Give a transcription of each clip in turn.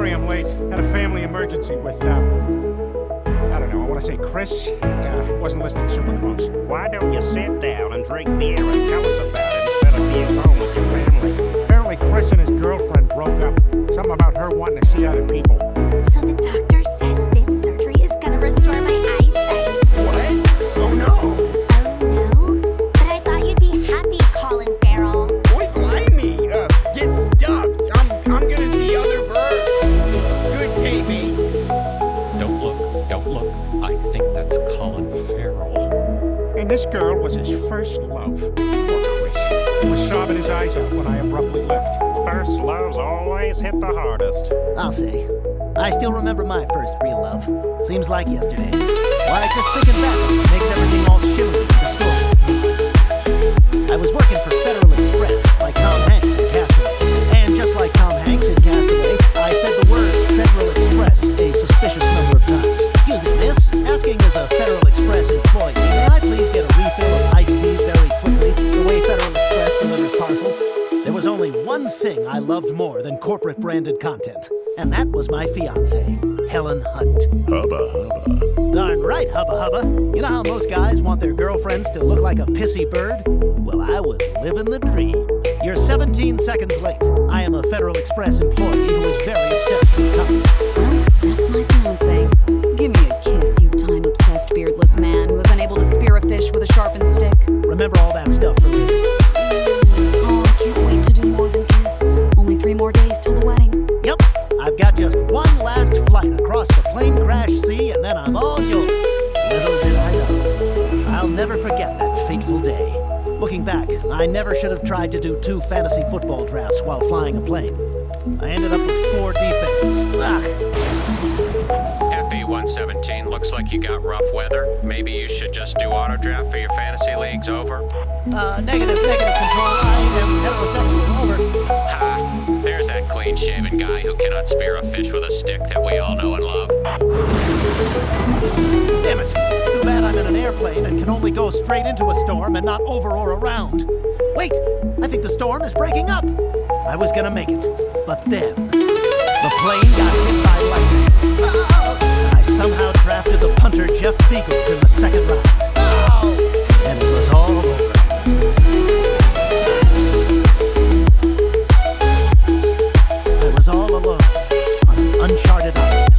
sorry I'm late. Had a family emergency with, I don't know, I want to say Chris? Yeah, wasn't listening super close. Why don't you sit down and drink beer and tell us about it instead of being home with your family? Apparently Chris and his girlfriend broke up. Something about her wanting to see other people. So the doctor says this surgery is gonna restore my eyesight. What? Oh no! Oh no? But I thought you'd be happy, Colin Farrell. Boy, blimey! Get stuffed! I'm gonna see other birds! Good TV! Don't look. I think that's Colin Farrell. And this girl was his first love. Poor Chris. He was sobbing his eyes out when I abruptly left. First loves always hit the hardest. I'll say. I still remember my first real love. Seems like yesterday. Why, just thinking back makes everything all shimmery and distorted. I was working for Federal Express, like Tom Hanks in Castaway. And just like Tom Hanks in Castaway, I said the words Federal Express a suspicious number of times. Excuse me, miss. Asking as a Federal Express employee, may I please get a refill of iced tea very quickly, the way Federal Express delivers parcels? There was only one thing I loved more than corporate branded content. And that was my fiancée, Helen Hunt. Hubba hubba. Darn right, hubba hubba. You know how most guys want their girlfriends to look like a pissy bird? Well, I was living the dream. You're 17 seconds late. I am a Federal Express employee who is very obsessed with time. Well, that's my fiancé. Give me a kiss, you time-obsessed beardless man who was unable to spear a fish with a sharpened stick. Remember all that stuff for later. Oh, I can't wait to do more than kiss. Only 3 more days till the wedding. Yep, I've got just one last flight across the plane crash sea, and then I'm all yours. Little did I know. I'll never forget that fateful day. Looking back, I never should have tried to do 2 fantasy football drafts while flying a plane. I ended up with 4 defenses. FE-117, looks like you got rough weather. Maybe you should just do auto draft for your fantasy leagues, over. Negative control. I am heterosexual, over. Ha! There's that clean-shaven guy who cannot spear a fish with a stick that we all know and love. Damn it. Too bad I'm in an airplane and can only go straight into a storm and not over or around. Wait, I think the storm is breaking up. I was gonna make it, but then the plane got hit by lightning. Oh! And I somehow drafted the punter Jeff Fiegels in the second round. Oh! And it was all over. I was all alone on an uncharted island.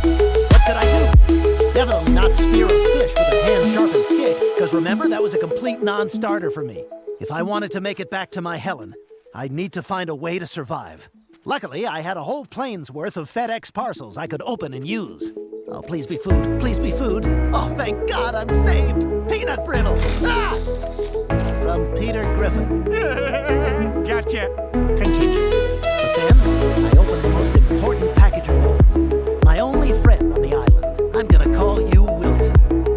What could I do? Definitely not spear a fish with a hand-sharpened stick, because remember, that was a complete non-starter for me. If I wanted to make it back to my Helen, I'd need to find a way to survive. Luckily, I had a whole plane's worth of FedEx parcels I could open and use. Oh, please be food. Please be food. Oh, thank God I'm saved. Peanut brittle. Ah! From Peter Griffin. Gotcha. Continue. But then, I opened the most important package of all. My only friend on the island. I'm gonna call you Wilson.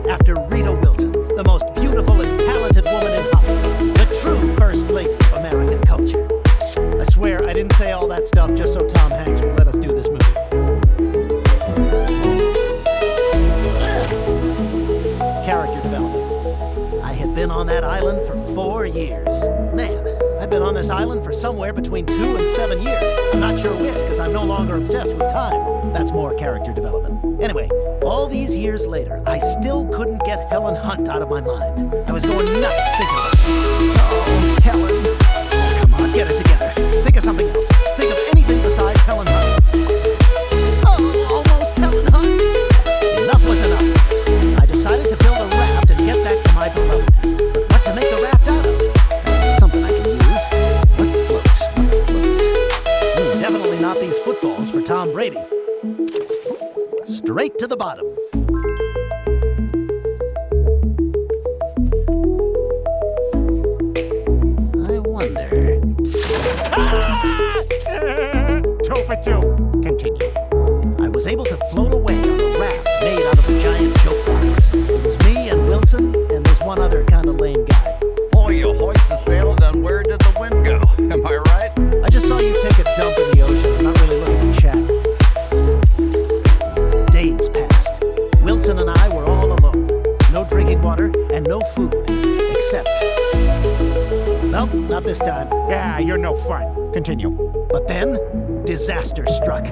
After Rita Wilson, the most beautiful and talented woman in Hollywood. The true first lady of American culture. I swear I didn't say all that stuff just so Tom Hanks would let us do this movie. Character development. I had been on that island for 4 years. Man, I've been on this island for somewhere between 2 and 7 years. I'm not sure which, because I'm no longer obsessed with time. That's more character development. Anyway, all these years later, I still couldn't get Helen Hunt out of my mind. I was going nuts thinking about it. Oh, Helen. Oh, come on, get it together. Think of something else. Think of anything besides Helen Hunt. Oh, almost Helen Hunt. Enough was enough. I decided to build a raft and get back to my beloved. But what to make the raft out of? That's something I can use. What floats? Definitely not these footballs for Tom Brady. Straight to the bottom. I wonder. Ah! 2 for 2. Continue. I was able to float away on a raft made out of a giant joke box. It was me and Wilson and this one other kind of lame guy. Boy, you hoist the sail, then where did the wind go? Am I right? I just saw you take a dump in the ocean. I'm not really looking to chat. Days passed. Wilson and I were all alone. No drinking water and no food. Except... Nope, not this time. Yeah, you're no fun. Continue. But then, disaster struck.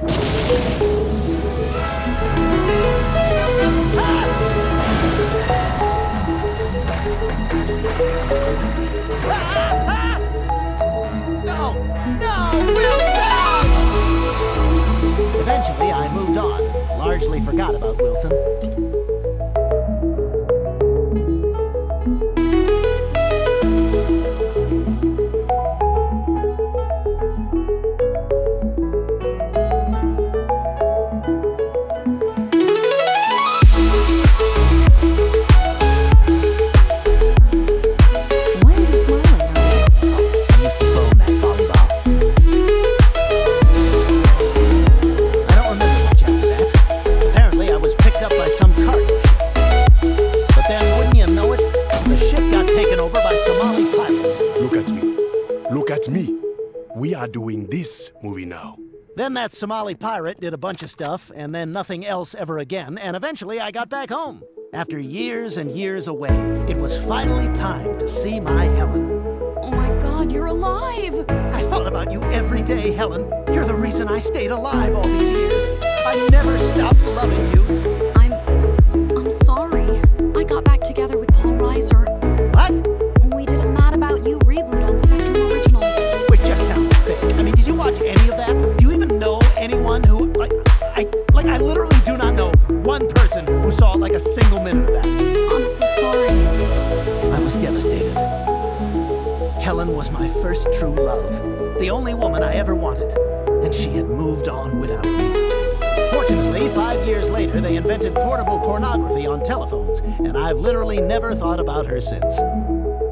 No! Wilson! Eventually, I moved on. Largely forgot about Wilson. Why are you smiling? I used to own that volleyball. I don't remember much after that. Apparently, I was picked up by some cargo ship. But then, wouldn't you know it, the ship got taken over by Somali pirates. Look at me. Look at me. We are doing this movie now. Then that Somali pirate did a bunch of stuff, and then nothing else ever again, and eventually I got back home. After years and years away, it was finally time to see my Helen. Oh my god, you're alive! I thought about you every day, Helen. You're the reason I stayed alive all these years. I never stopped loving you. I'm sorry. I got back together with Paul Reiser. What? We did a Mad About You reboot on Spectrum Originals. Which just sounds fake. I mean, did you watch any of that? Do you even know anyone who, I literally do not know one person who saw like a single minute of that. I'm so sorry. I was devastated. Helen was my first true love, the only woman I ever wanted, and she had moved on without me. Fortunately, 5 years later, they invented portable pornography on telephones, and I've literally never thought about her since.